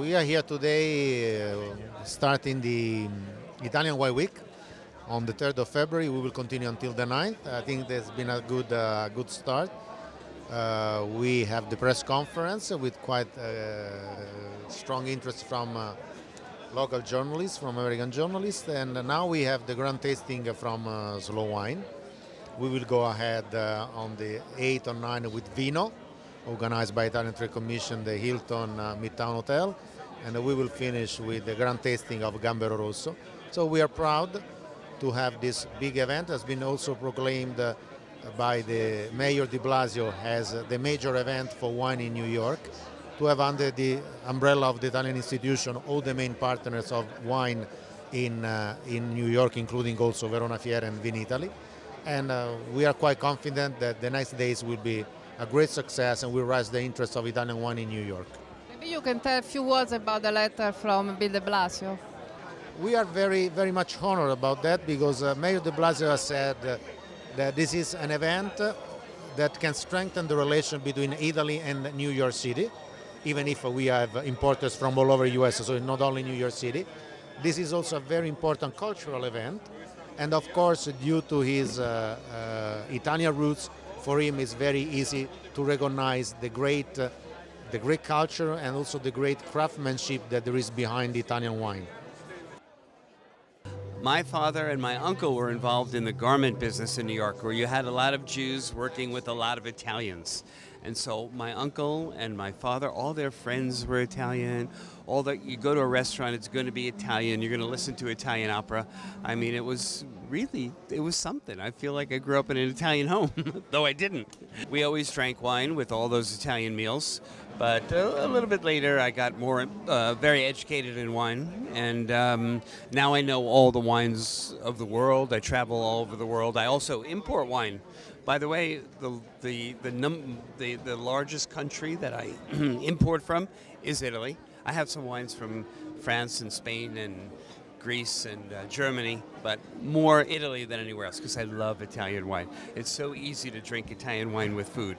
we are here today starting the Italian Wine Week on the 3rd of February. We will continue until the 9th. I think there's been a good start. We have the press conference with quite strong interest from local journalists, from American journalists, and now we have the grand tasting from Slow Wine. We will go ahead on the 8th or 9th with Vino, organized by Italian Trade Commission, the Hilton Midtown Hotel, and we will finish with the grand tasting of Gambero Rosso. So we are proud to have this big event. It has been also proclaimed by the Mayor de Blasio as the major event for wine in New York, to have under the umbrella of the Italian institution all the main partners of wine in New York, including also Verona Fiera and Vinitaly. And we are quite confident that the next days will be a great success and will raise the interest of Italian wine in New York. Maybe you can tell a few words about the letter from Bill de Blasio. We are very, very much honored about that, because Mayor de Blasio has said that this is an event that can strengthen the relation between Italy and New York City, even if we have importers from all over the US, so not only New York City. This is also a very important cultural event, and of course, due to his Italian roots, for him it's very easy to recognize the great culture and also the great craftsmanship that there is behind Italian wine. My father and my uncle were involved in the garment business in New York, where you had a lot of Jews working with a lot of Italians. And so my uncle and my father, all their friends were Italian. You go to a restaurant, it's going to be Italian. You're going to listen to Italian opera. I mean, it was something. I feel like I grew up in an Italian home, though I didn't. We always drank wine with all those Italian meals. But a little bit later, I got more very educated in wine, and now I know all the wines of the world. I travel all over the world. I also import wine. By the way, the largest country that I import from is Italy. I have some wines from France and Spain and Greece and Germany, but more Italy than anywhere else, because I love Italian wine. It's so easy to drink Italian wine with food.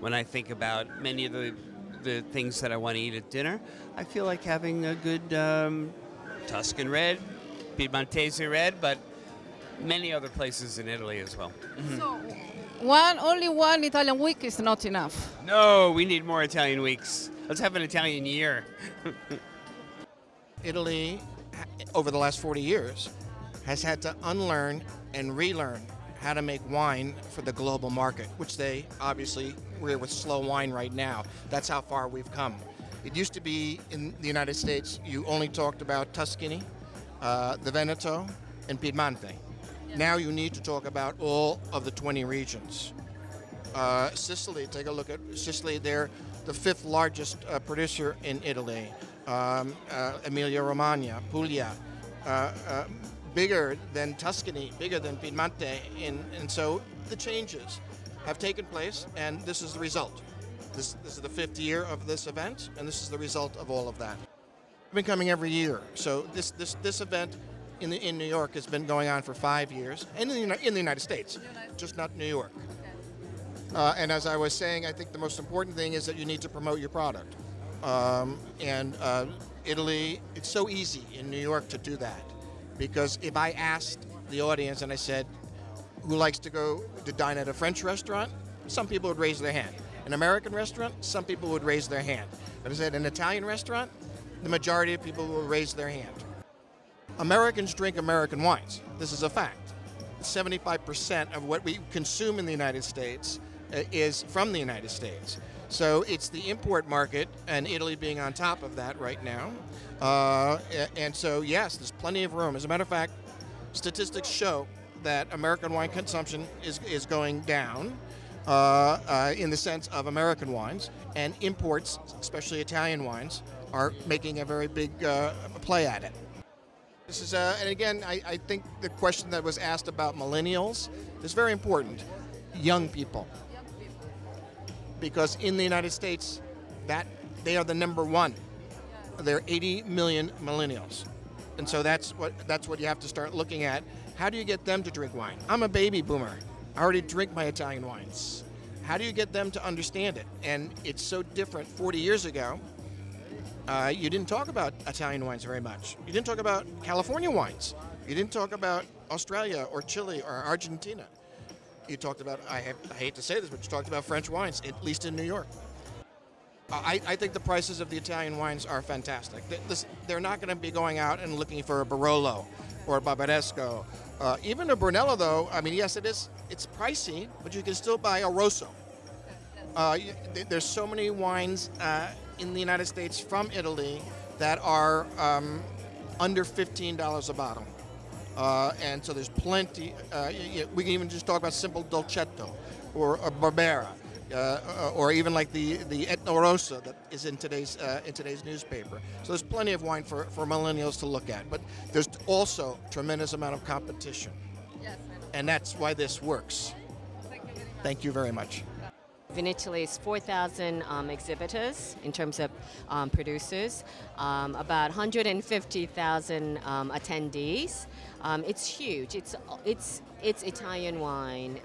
When I think about many of the things that I want to eat at dinner, I feel like having a good Tuscan red, Piedmontese red, but many other places in Italy as well. So, only one Italian week is not enough. No, we need more Italian weeks. Let's have an Italian year. Italy, over the last 40 years, has had to unlearn and relearn how to make wine for the global market, which we're with Slow Wine right now. That's how far we've come. It used to be in the United States, you only talked about Tuscany, the Veneto, and Piedmonte. Now you need to talk about all of the 20 regions. Sicily, take a look at Sicily. They're the 5th largest producer in Italy. Emilia-Romagna, Puglia, bigger than Tuscany, bigger than Piedmonte, and so the changes have taken place, and this is the result. This is the 5th year of this event, and this is the result of all of that. I've been coming every year, so this event in New York has been going on for 5 years, and in the United States, just not New York. And as I was saying, I think the most important thing is that you need to promote your product. Italy, it's so easy in New York to do that, because if I asked the audience and I said, who likes to go to dine at a French restaurant? Some people would raise their hand. An American restaurant? Some people would raise their hand. But I said an Italian restaurant? The majority of people will raise their hand. Americans drink American wines. This is a fact. 75% of what we consume in the United States is from the United States. So it's the import market, and Italy being on top of that right now. And so, yes, there's plenty of room. As a matter of fact, statistics show that American wine consumption is going down in the sense of American wines, and imports, especially Italian wines, are making a very big play at it. This is, and again, I think the question that was asked about millennials is very important. Young people. Because in the United States, that they are the number one. There are 80 million millennials. And so that's what you have to start looking at. How do you get them to drink wine? I'm a baby boomer. I already drink my Italian wines. How do you get them to understand it? And it's so different. 40 years ago, you didn't talk about Italian wines very much. You didn't talk about California wines. You didn't talk about Australia or Chile or Argentina. You talked about, I hate to say this, but you talked about French wines, at least in New York. I think the prices of the Italian wines are fantastic. They're not going to be going out and looking for a Barolo or a Barbaresco. Even a Brunello, though, I mean, yes, it's pricey, but you can still buy a Rosso. There's so many wines in the United States from Italy that are under $15 a bottle. And so there's plenty. We can even just talk about simple Dolcetto or a Barbera. Or even like the Etna Rossa that is in today's newspaper. So there's plenty of wine for millennials to look at, but there's also tremendous amount of competition, and that's why this works. Thank you very much. Vinitaly is 4,000 exhibitors in terms of producers, about 150,000 attendees. It's huge. It's Italian wine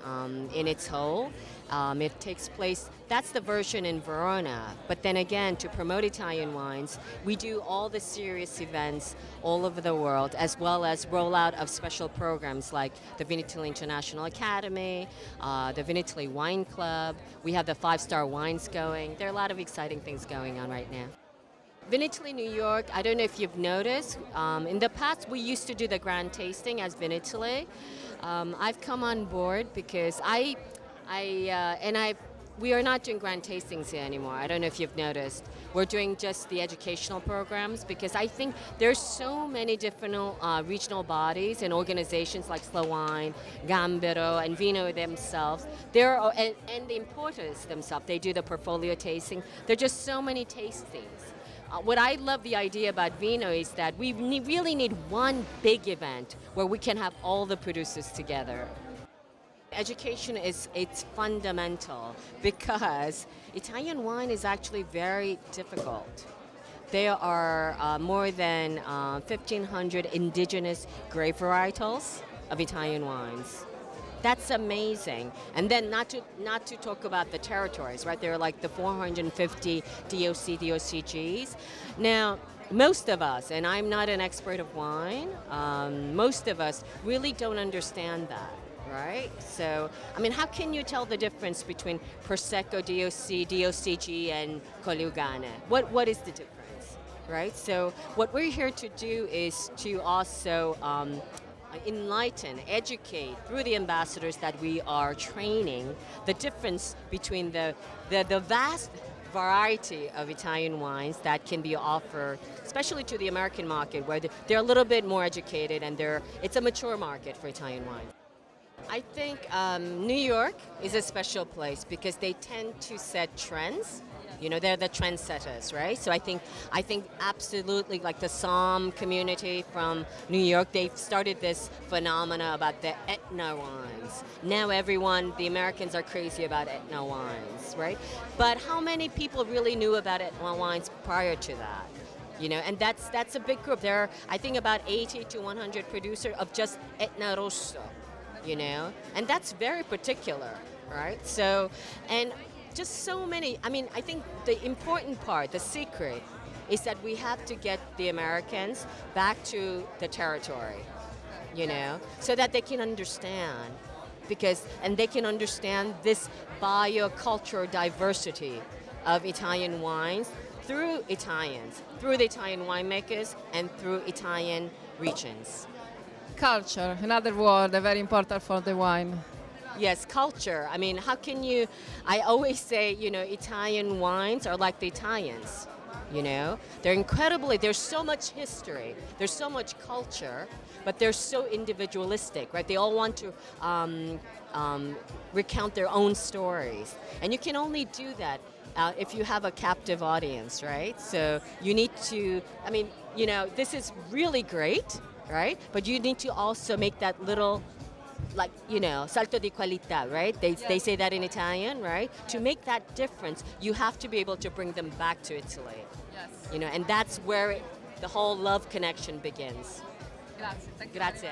in its whole. It takes place, that's the version in Verona, but then again, to promote Italian wines, we do all the serious events all over the world, as well as rollout of special programs like the Vinitaly International Academy, the Vinitaly Wine Club. We have the 5-star wines going. There are a lot of exciting things going on right now. Vinitaly New York, I don't know if you've noticed, in the past we used to do the grand tasting as Vinitaly. I've come on board because we are not doing grand tastings here anymore. I don't know if you've noticed. We're doing just the educational programs because I think there's so many different regional bodies and organizations like Slow Wine, Gambero, and Vino themselves. And the importers themselves, they do the portfolio tasting. There are just so many tastings. What I love the idea about Vino is that we really need one big event where we can have all the producers together. Education it's fundamental because Italian wine is actually very difficult. There are more than 1,500 indigenous grape varietals of Italian wines. That's amazing. And then not to talk about the territories, right? There are like the 450 DOC, DOCGs. Now, most of us, and I'm not an expert of wine, most of us really don't understand that. Right? So, I mean, how can you tell the difference between Prosecco, DOC, DOCG, and Coliugane? What is the difference, right? So, what we're here to do is to also enlighten, educate through the ambassadors that we are training the difference between the vast variety of Italian wines that can be offered, especially to the American market, where they're a little bit more educated and it's a mature market for Italian wine. I think New York is a special place because they tend to set trends. You know, they're the trendsetters, right? So I think absolutely, like the Somme community from New York, they've started this phenomena about the Etna wines. Now the Americans are crazy about Etna wines, right? But how many people really knew about Etna wines prior to that? You know, and that's a big group. There are, I think, about 80 to 100 producers of just Etna Rosso. You know, and that's very particular, right? So, and just so many, I mean, I think the important part, the secret, is that we have to get the Americans back to the territory, you know, so that they can understand, and they can understand this biocultural diversity of Italian wines through Italians, through the Italian winemakers, and through Italian regions. Culture, another word very important for the wine. Yes, culture. I mean, how can you, I always say, you know, Italian wines are like the Italians, you know? There's so much history, there's so much culture, but they're so individualistic, right? They all want to recount their own stories. And you can only do that if you have a captive audience, right? So you need to, I mean, you know, this is really great, right? But you need to also make that little, like, you know, salto di qualità, right? They say that in Italian, right? To make that difference, you have to be able to bring them back to Italy. Yes. You know, and that's where the whole love connection begins. Grazie. Thank you. Grazie.